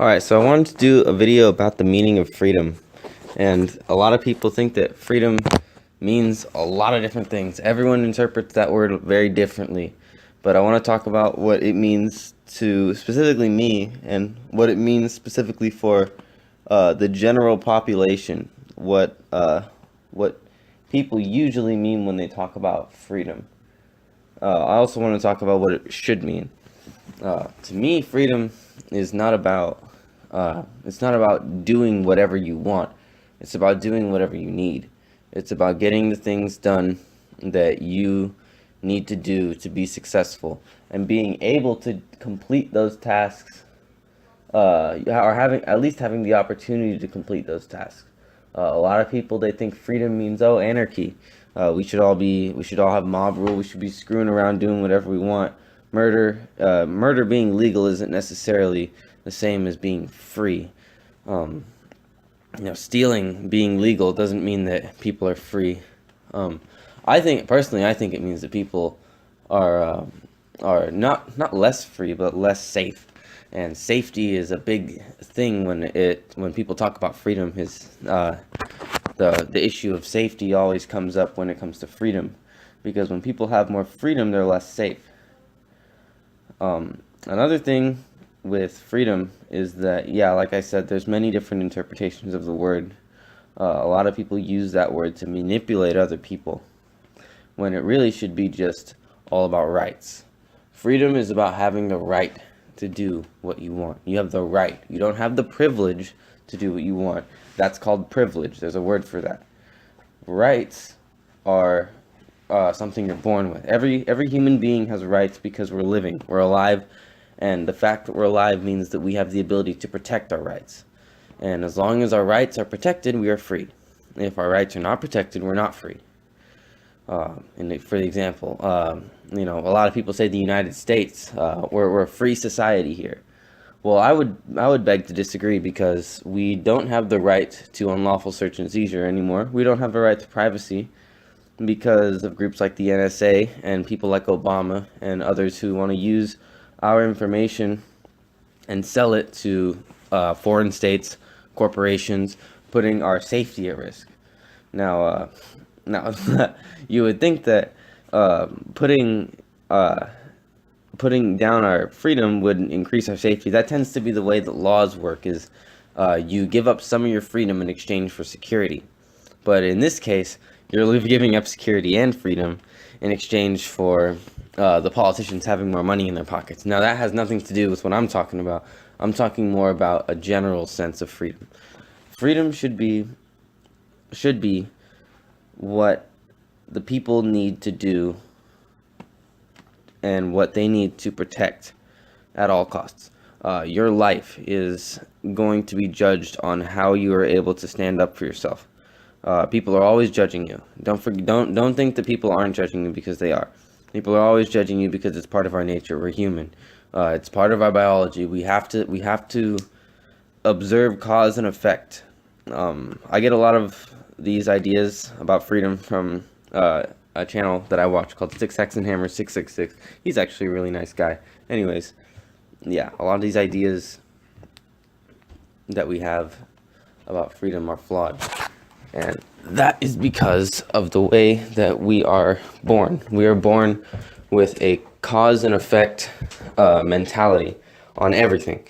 Alright, so I wanted to do a video about the meaning of freedom. And a lot of people think that freedom means a lot of different things. Everyone interprets that word very differently. But I want to talk about what it means to specifically me and what it means specifically for the general population. What people usually mean when they talk about freedom. I also want to talk about what it should mean. To me, freedom is not about it's not about doing whatever you want. It's about doing whatever you need. It's about getting the things done that you need to do to be successful and being able to complete those tasks, or having the opportunity to complete those tasks. A lot of people, they think freedom means, oh, anarchy. We should all have mob rule. We should be screwing around doing whatever we want. Murder being legal isn't necessarily the same as being free. Stealing being legal doesn't mean that people are free. I think it means that people are not less free, but less safe. And safety is a big thing when people talk about freedom. The issue of safety always comes up when it comes to freedom, because when people have more freedom, they're less safe. Another thing with freedom is that, yeah, like I said, there's many different interpretations of the word. A lot of people use that word to manipulate other people, when it really should be just all about rights. Freedom is about having the right to do what you want. You have the right. You don't have the privilege to do what you want. That's called privilege. There's a word for that. Rights are something you're born with. Every human being has rights because we're living, we're alive, and the fact that we're alive means that we have the ability to protect our rights. And as long as our rights are protected, we are free. If our rights are not protected, we're not free. And for example, a lot of people say the United States, we're a free society here. Well, I would beg to disagree, because we don't have the right to unlawful search and seizure anymore. We don't have the right to privacy, because of groups like the NSA and people like Obama and others who want to use our information and sell it to foreign states, corporations, putting our safety at risk. Now, you would think that putting down our freedom would increase our safety. That tends to be the way that laws work, is you give up some of your freedom in exchange for security. But in this case, you're giving up security and freedom in exchange for the politicians having more money in their pockets. Now, that has nothing to do with what I'm talking about. I'm talking more about a general sense of freedom. Freedom should be what the people need to do and what they need to protect at all costs. Your life is going to be judged on how you are able to stand up for yourself. People are always judging you. Don't think that people aren't judging you, because they are. People are always judging you because it's part of our nature. We're human. It's part of our biology. We have to observe cause and effect. I get a lot of these ideas about freedom from a channel that I watch called Six Hacks and Hammer 666. He's actually a really nice guy. Anyways, yeah, a lot of these ideas that we have about freedom are flawed. And that is because of the way that we are born. We are born with a cause and effect mentality on everything.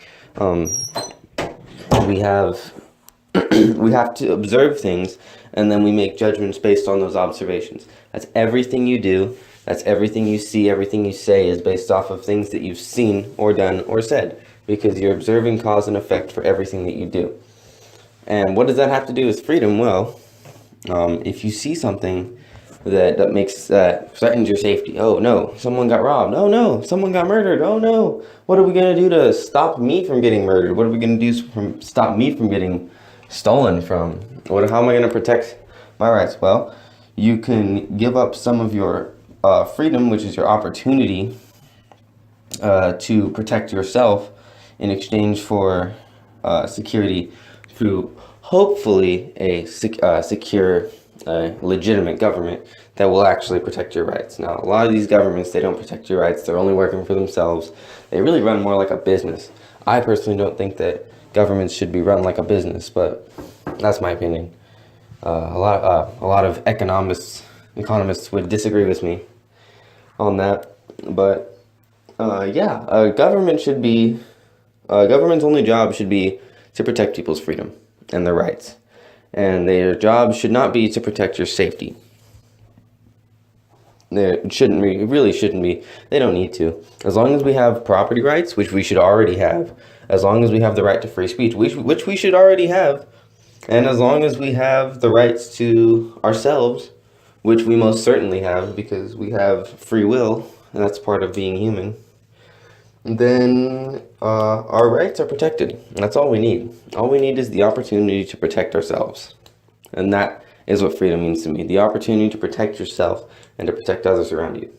We have we have to observe things, and then we make judgments based on those observations. That's everything you do. That's everything you see. Everything you say is based off of things that you've seen or done or said, because you're observing cause and effect for everything that you do. And what does that have to do with freedom? Well, if you see something that threatens your safety, oh no, someone got robbed, oh no, someone got murdered, oh no, what are we gonna do to stop me from getting murdered? What are we gonna do to stop me from getting stolen from? How am I gonna protect my rights? Well, you can give up some of your freedom, which is your opportunity to protect yourself, in exchange for security through hopefully a secure, legitimate government that will actually protect your rights. Now, a lot of these governments, they don't protect your rights. They're only working for themselves. They really run more like a business. I personally don't think that governments should be run like a business, but that's my opinion. A lot of economists would disagree with me on that, but yeah, government's only job should be to protect people's freedom and their rights, and their job should not be to protect your safety. It really shouldn't be. They don't need to. As long as we have property rights, which we should already have, as long as we have the right to free speech, which we should already have, and as long as we have the rights to ourselves, which we most certainly have because we have free will, and that's part of being human, then our rights are protected. That's all we need. All we need is the opportunity to protect ourselves. And that is what freedom means to me. The opportunity to protect yourself and to protect others around you.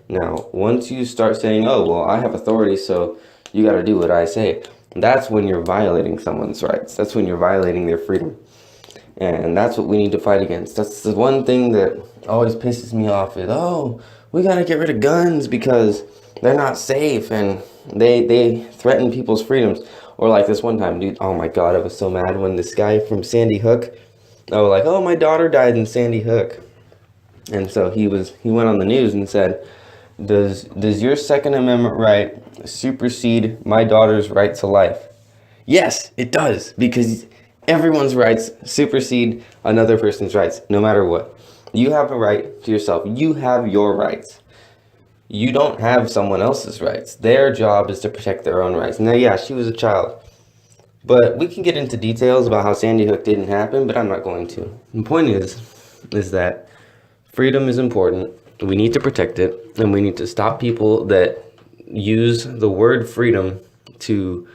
Now, once you start saying, oh, well, I have authority, so you got to do what I say, that's when you're violating someone's rights. That's when you're violating their freedom. And that's what we need to fight against. That's the one thing that always pisses me off is, oh, we got to get rid of guns because they're not safe and they threaten people's freedoms. Or like this one time, dude, oh my God, I was so mad when this guy from Sandy Hook, my daughter died in Sandy Hook. And so he went on the news and said, does your Second Amendment right supersede my daughter's right to life? Yes, it does, because everyone's rights supersede another person's rights, no matter what. You have a right to yourself. You have your rights. You don't have someone else's rights. Their job is to protect their own rights. Now, yeah, she was a child. But we can get into details about how Sandy Hook didn't happen, but I'm not going to. The point is that freedom is important. We need to protect it, and we need to stop people that use the word freedom to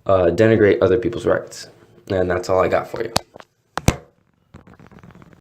denigrate other people's rights. And that's all I got for you.